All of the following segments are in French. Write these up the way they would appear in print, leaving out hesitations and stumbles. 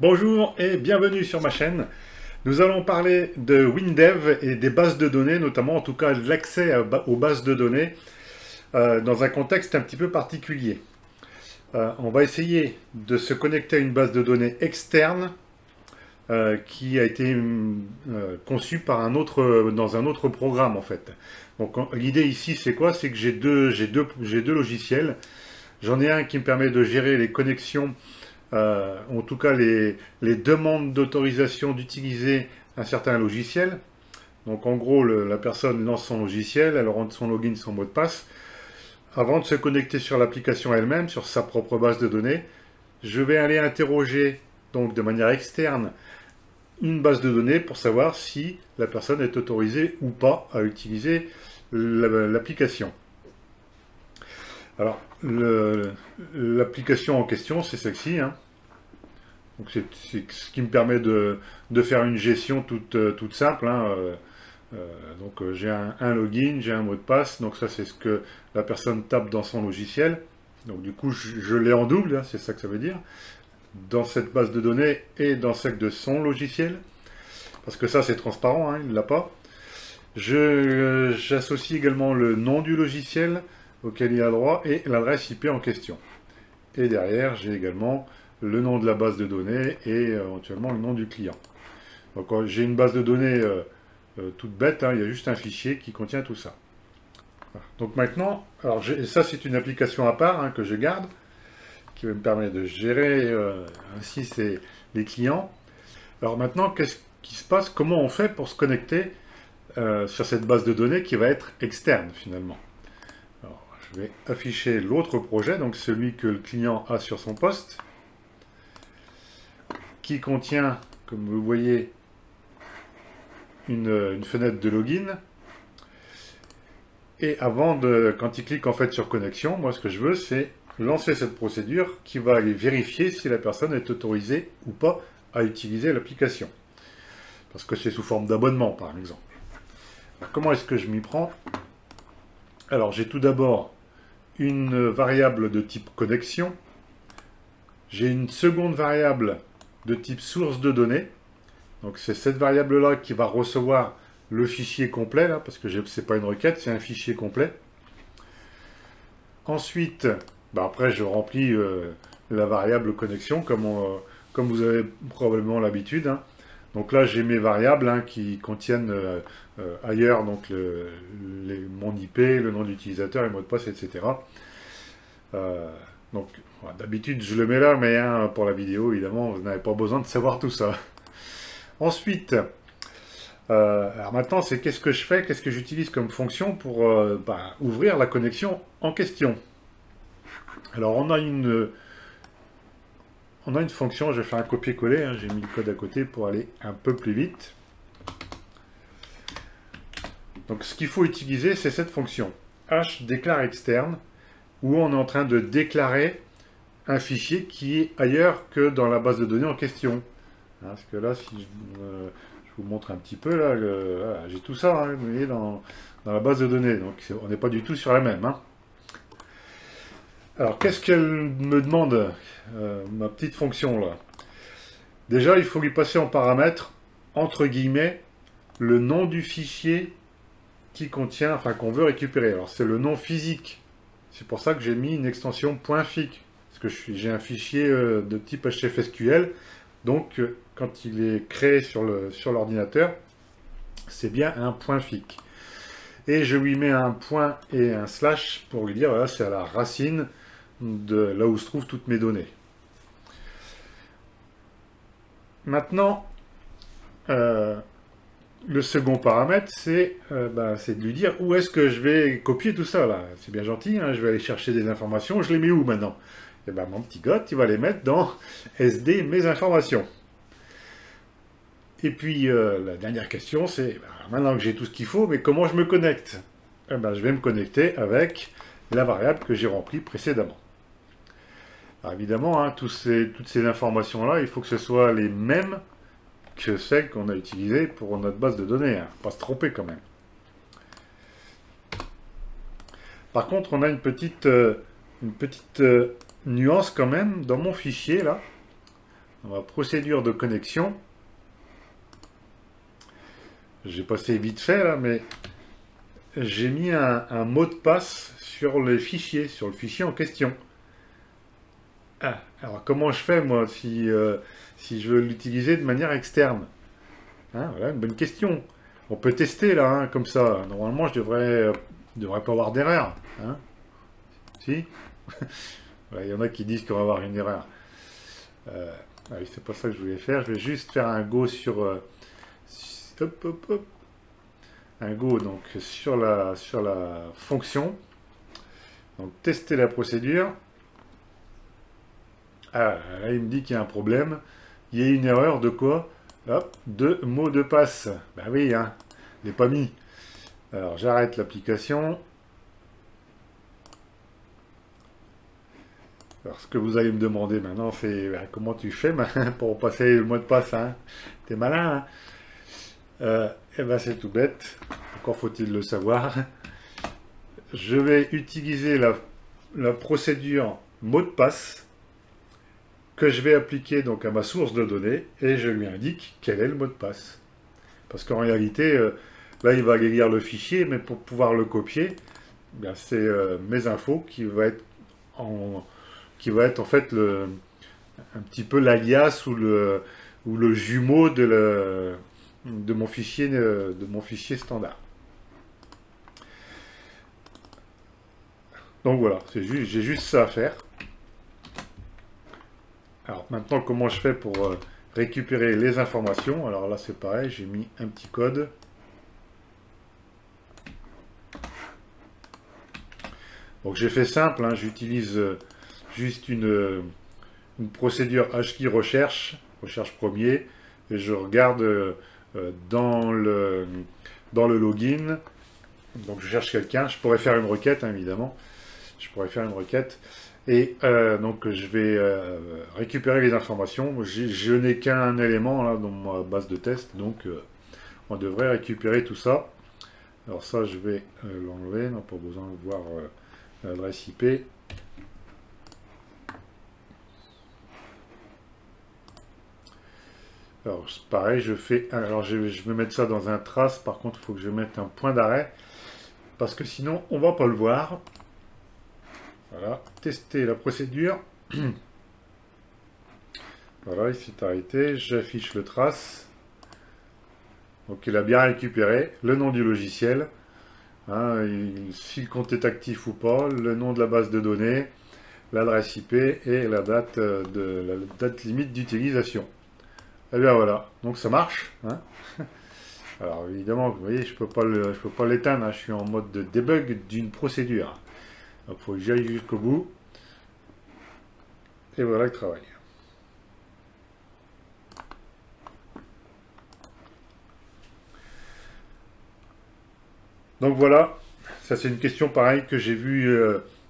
Bonjour et bienvenue sur ma chaîne. Nous allons parler de WinDev et des bases de données, notamment en tout cas l'accès aux bases de données dans un contexte un petit peu particulier. On va essayer de se connecter à une base de données externe qui a été conçue par dans un autre programme en fait. Donc l'idée ici c'est quoi? C'est que j'ai deux logiciels. J'en ai un qui me permet de gérer les connexions, en tout cas les demandes d'autorisation d'utiliser un certain logiciel. Donc en gros, la personne lance son logiciel, elle rentre son login, son mot de passe. Avant de se connecter sur l'application elle-même, sur sa propre base de données, je vais aller interroger donc de manière externe une base de données pour savoir si la personne est autorisée ou pas à utiliser l'application. Alors, l'application en question, c'est celle-ci, hein. Donc c'est ce qui me permet de faire une gestion toute simple, hein. Donc j'ai un login, j'ai un mot de passe, donc ça c'est ce que la personne tape dans son logiciel. Donc du coup je l'ai en double, hein, c'est ça que ça veut dire, dans cette base de données et dans celle de son logiciel, parce que ça c'est transparent, hein, il ne l'a pas. J'associe également le nom du logiciel auquel il a droit et l'adresse IP en question. Et derrière j'ai également le nom de la base de données et éventuellement le nom du client. Donc j'ai une base de données toute bête, hein, il y a juste un fichier qui contient tout ça. Voilà. Donc maintenant, alors ça c'est une application à part, hein, que je garde, qui va me permettre de gérer ainsi les clients. Alors maintenant, qu'est-ce qui se passe? Comment on fait pour se connecter sur cette base de données qui va être externe finalement? Alors, je vais afficher l'autre projet, donc celui que le client a sur son poste, qui contient, comme vous voyez, une fenêtre de login. Et quand il clique en fait sur connexion, moi ce que je veux c'est lancer cette procédure qui va aller vérifier si la personne est autorisée ou pas à utiliser l'application. Parce que c'est sous forme d'abonnement par exemple. Alors, comment est-ce que je m'y prends? Alors j'ai tout d'abord une variable de type connexion. J'ai une seconde variable de type source de données. Donc c'est cette variable-là qui va recevoir le fichier complet, là, parce que ce n'est pas une requête, c'est un fichier complet. Ensuite, après je remplis la variable connexion, comme vous avez probablement l'habitude, hein. Donc là j'ai mes variables, hein, qui contiennent ailleurs donc mon IP, le nom d'utilisateur, les mots de passe, etc. Donc d'habitude je le mets là, mais hein, pour la vidéo évidemment vous n'avez pas besoin de savoir tout ça. Ensuite, alors maintenant, c'est qu'est-ce que je fais, qu'est-ce que j'utilise comme fonction pour ouvrir la connexion en question. Alors, on a une fonction, je vais faire un copier-coller, hein, j'ai mis le code à côté pour aller un peu plus vite. Donc, ce qu'il faut utiliser, c'est cette fonction, h_declare_externe, où on est en train de déclarer un fichier qui est ailleurs que dans la base de données en question. Hein, parce que là, si je vous montre un petit peu, là, voilà, j'ai tout ça, hein, vous voyez, dans la base de données. Donc, on n'est pas du tout sur la même, hein. Alors, qu'est-ce qu'elle me demande, ma petite fonction, là? Déjà, il faut lui passer en paramètre, entre guillemets, le nom du fichier qui contient, enfin, qu'on veut récupérer. Alors, c'est le nom physique. C'est pour ça que j'ai mis une extension .fic. Parce que j'ai un fichier de type HFSQL. Donc, quand il est créé sur l'ordinateur, c'est bien un .fic. Et je lui mets un point et un slash pour lui dire, voilà, c'est à la racine de là où se trouvent toutes mes données. Maintenant, le second paramètre, c'est de lui dire où est-ce que je vais copier tout ça, là. C'est bien gentil, hein, je vais aller chercher des informations, je les mets où maintenant? Et mon petit gars, il va les mettre dans SD mes informations. Et puis, la dernière question, c'est, maintenant que j'ai tout ce qu'il faut, mais comment je me connecte? Je vais me connecter avec la variable que j'ai remplie précédemment. Alors évidemment, hein, toutes ces informations-là, il faut que ce soit les mêmes que celles qu'on a utilisées pour notre base de données, hein. Pas se tromper quand même. Par contre, on a une petite nuance quand même dans mon fichier, là. dans ma procédure de connexion, j'ai passé vite fait là, mais j'ai mis un mot de passe sur le fichier en question. Ah, alors comment je fais moi si je veux l'utiliser de manière externe? Hein, voilà, une bonne question. On peut tester là, hein, comme ça. Normalement, je devrais pas avoir d'erreur. Hein. Si? Il y en a qui disent qu'on va avoir une erreur. Ah oui, c'est pas ça que je voulais faire. Je vais juste faire un go sur... hop, hop, hop. Un go donc sur la fonction. Donc tester la procédure. Ah, là il me dit qu'il y a un problème. Il y a une erreur de quoi? Hop, de mot de passe. Ben oui, hein, je l'ai pas mis. Alors j'arrête l'application. Alors ce que vous allez me demander maintenant, c'est ben, comment tu fais pour passer le mot de passe, hein? T'es malin, hein? Eh ben c'est tout bête. Encore faut-il le savoir. Je vais utiliser la procédure mot de passe que je vais appliquer donc à ma source de données et je lui indique quel est le mot de passe. Parce qu'en réalité, là il va aller lire le fichier, mais pour pouvoir le copier, ben, c'est mes infos qui va être en fait un petit peu l'alias ou le jumeau de mon fichier standard. Donc voilà, j'ai juste ça à faire. Alors maintenant, comment je fais pour récupérer les informations? Alors là, c'est pareil, j'ai mis un petit code. Donc j'ai fait simple, hein, j'utilise juste une procédure HKey recherche premier, et je regarde dans le login. Donc je cherche quelqu'un, je pourrais faire une requête, hein, évidemment. Je pourrais faire une requête. Et donc je vais récupérer les informations. Je n'ai qu'un élément là dans ma base de test, donc on devrait récupérer tout ça. Alors ça je vais l'enlever, on n'a pas besoin de voir l'adresse IP. Alors pareil, je vais mettre ça dans un trace, par contre il faut que je mette un point d'arrêt, parce que sinon on va pas le voir. Voilà, tester la procédure. Voilà, il s'est arrêté, j'affiche le trace. Donc il a bien récupéré le nom du logiciel, hein, si le compte est actif ou pas, le nom de la base de données, l'adresse IP et la date limite d'utilisation. Et bien voilà, donc ça marche. Hein. Alors évidemment, vous voyez, je peux pas l'éteindre, hein, je suis en mode de debug d'une procédure. Donc il faut que j'aille jusqu'au bout. Et voilà le travail. Donc voilà, ça c'est une question pareille que j'ai vue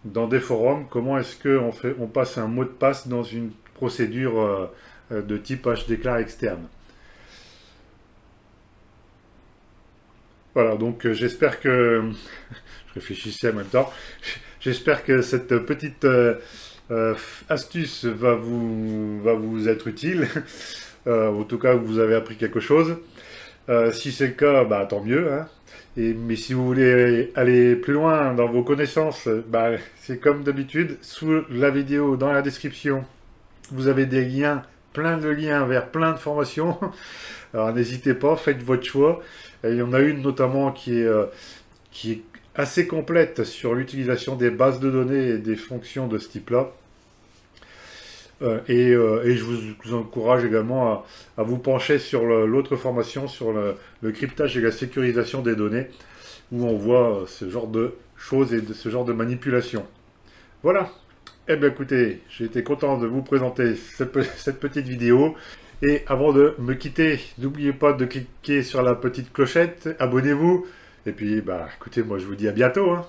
dans des forums. Comment est-ce qu'on passe un mot de passe dans une procédure de type HDeclar externe? Voilà, donc j'espère que... je réfléchissais en même temps. J'espère que cette petite astuce va vous être utile. En tout cas, vous avez appris quelque chose. Si c'est le cas, bah, tant mieux. Hein. Mais si vous voulez aller plus loin dans vos connaissances, bah, c'est comme d'habitude, sous la vidéo, dans la description, vous avez des liens, plein de liens vers plein de formations. Alors n'hésitez pas, faites votre choix. Et il y en a une notamment qui est assez complète sur l'utilisation des bases de données et des fonctions de ce type-là. Et je vous encourage également à vous pencher sur l'autre formation, sur le cryptage et la sécurisation des données, où on voit ce genre de choses et ce genre de manipulation. Voilà. Eh bien écoutez, j'ai été content de vous présenter cette petite vidéo. Et avant de me quitter, n'oubliez pas de cliquer sur la petite clochette, abonnez-vous. Et puis, bah, écoutez, moi je vous dis à bientôt. Hein.